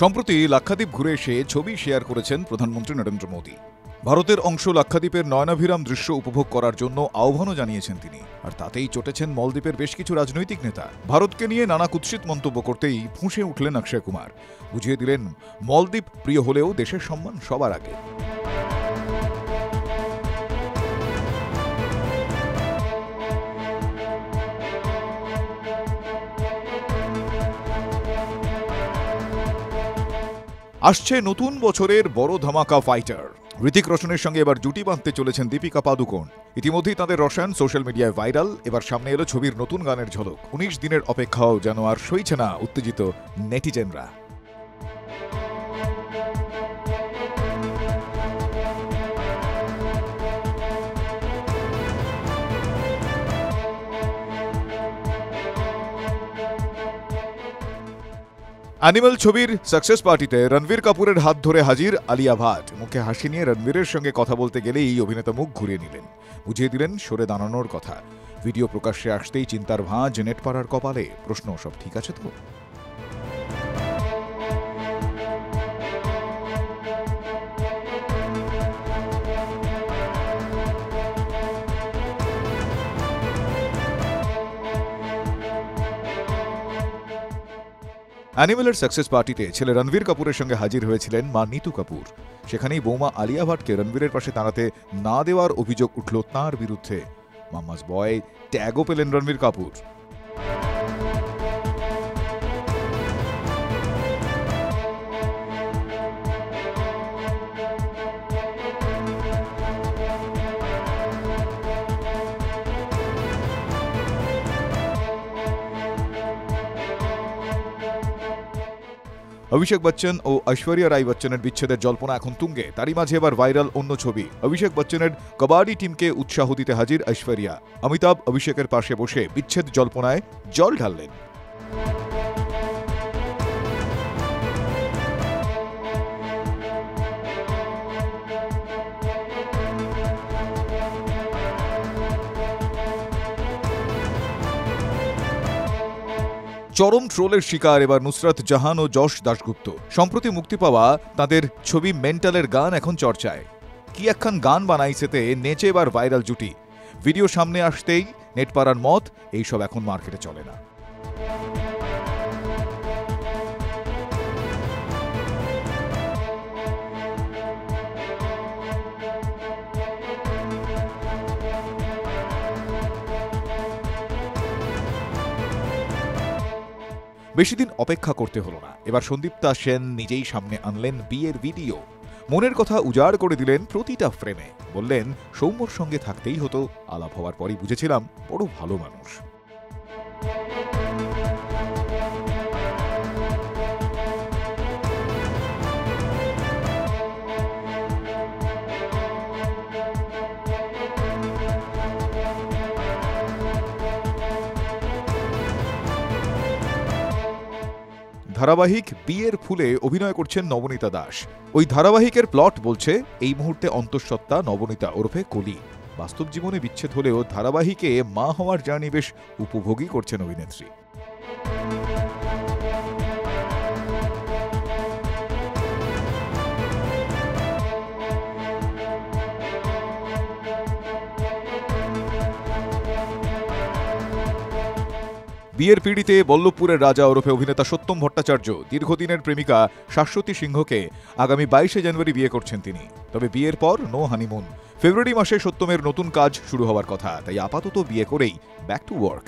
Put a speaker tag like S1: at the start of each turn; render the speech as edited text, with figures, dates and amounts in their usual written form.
S1: সম্প্রতি লাক্ষাদ্বীপ ঘুরে এসে ছবি শেয়ার করেছেন প্রধানমন্ত্রী নরেন্দ্র মোদী। ভারতের অংশ লাক্ষাদ্বীপের নয়নাভিরাম দৃশ্য উপভোগ করার জন্য আহ্বানও জানিয়েছেন তিনি। আর তাতেই চটেছেন মলদ্বীপের বেশ কিছু রাজনৈতিক নেতা। ভারতকে নিয়ে নানা কুৎসিত মন্তব্য করতেই ফুঁসে উঠলেন অক্ষয় কুমার। বুঝিয়ে দিলেন, মলদ্বীপ প্রিয় হলেও দেশের সম্মান সবার আগে। আসছে নতুন বছরের বড় ধামাকা ফাইটার। ঋতিক রোশনের সঙ্গে এবার জুটি বাঁধতে চলেছেন দীপিকা পাদুকোণ। ইতিমধ্যেই তাঁদের রসায়ন সোশ্যাল মিডিয়ায় ভাইরাল। এবার সামনে এলো ছবির নতুন গানের ঝলক। 19 দিনের অপেক্ষাও যেন আর সইছে না উত্তেজিত নেটিজেনরা। অ্যানিমাল ছবির সাকসেস পার্টিতে রণবীর কাপুরের হাত ধরে হাজির আলিয়া ভাট। মুখে হাসি নিয়ে রণবীরের সঙ্গে কথা বলতে গেলেই অভিনেতা মুখ ঘুরিয়ে নিলেন। বুঝিয়ে দিলেন সরে দাঁড়ানোর কথা। ভিডিও প্রকাশ্যে আসতেই চিন্তার ভাঁজ নেটপাড়ার কপালে। প্রশ্ন, সব ঠিক আছে তো? অ্যানিমেলের সাকসেস পার্টিতে ছেলে রণবীর কাপুরের সঙ্গে হাজির হয়েছিলেন মা নিতু কাপুর। সেখানেই বৌমা আলিয়া ভাটকে রণবীরের পাশে দাঁড়াতে না দেওয়ার অভিযোগ উঠল তাঁর বিরুদ্ধে। মাম্মাস বয় ট্যাগও পেলেন রণবীর কাপুর। অভিষেক বচ্চন ও ঐশ্বরিয়া রাই বচ্চনের বিচ্ছেদের জল্পনা এখন তুঙ্গে। তারই মাঝে এবার ভাইরাল অন্য ছবি। অভিষেক বচ্চনের কবাডি টিমকে উৎসাহ দিতে হাজির ঐশ্বরিয়া। অমিতাভ অভিষেকের পাশে বসে বিচ্ছেদ জল্পনায় জল ঢাললেন। চরম ট্রোলের শিকার এবার নুসরাত জাহান ও যশ দাশগুপ্ত। সম্প্রতি মুক্তি পাওয়া তাদের ছবি মেন্টালের গান এখন চর্চায়। কি একখান গান বানাইছেতে নেচে এবার ভাইরাল জুটি। ভিডিও সামনে আসতেই নেটপাড়ার মত, এইসব এখন মার্কেটে চলে না। বেশিদিন অপেক্ষা করতে হলো না। এবার সন্দীপ্তা সেন নিজেই সামনে আনলেন বিয়ের ভিডিও। মনের কথা উজাড় করে দিলেন প্রতিটা ফ্রেমে। বললেন, সৌম্যর সঙ্গে থাকতেই হতো। আলাপ হওয়ার পরই বুঝেছিলাম বড় ভালো মানুষ। ধারাবাহিক বিয়ের ফুলে অভিনয় করছেন নবনীতা দাস। ওই ধারাবাহিকের প্লট বলছে এই মুহূর্তে অন্তঃসত্ত্বা নবনীতা ওরফে কলি। বাস্তব জীবনে বিচ্ছেদ হলেও ধারাবাহিকে মা হওয়ার জার্নি বেশ উপভোগী করছেন অভিনেত্রী। বিয়ের পিড়িতে বল্লভপুরের রাজা ওরফে অভিনেতা সত্যম ভট্টাচার্য দীর্ঘদিনের প্রেমিকা শাশ্বতী সিংহকে আগামী 22 জানুয়ারি বিয়ে করছেন তিনি। তবে বিয়ের পর নো হানিমুন। ফেব্রুয়ারি মাসে সত্যমের নতুন কাজ শুরু হওয়ার কথা, তাই আপাতত বিয়ে করেই ব্যাক টু ওয়ার্ক।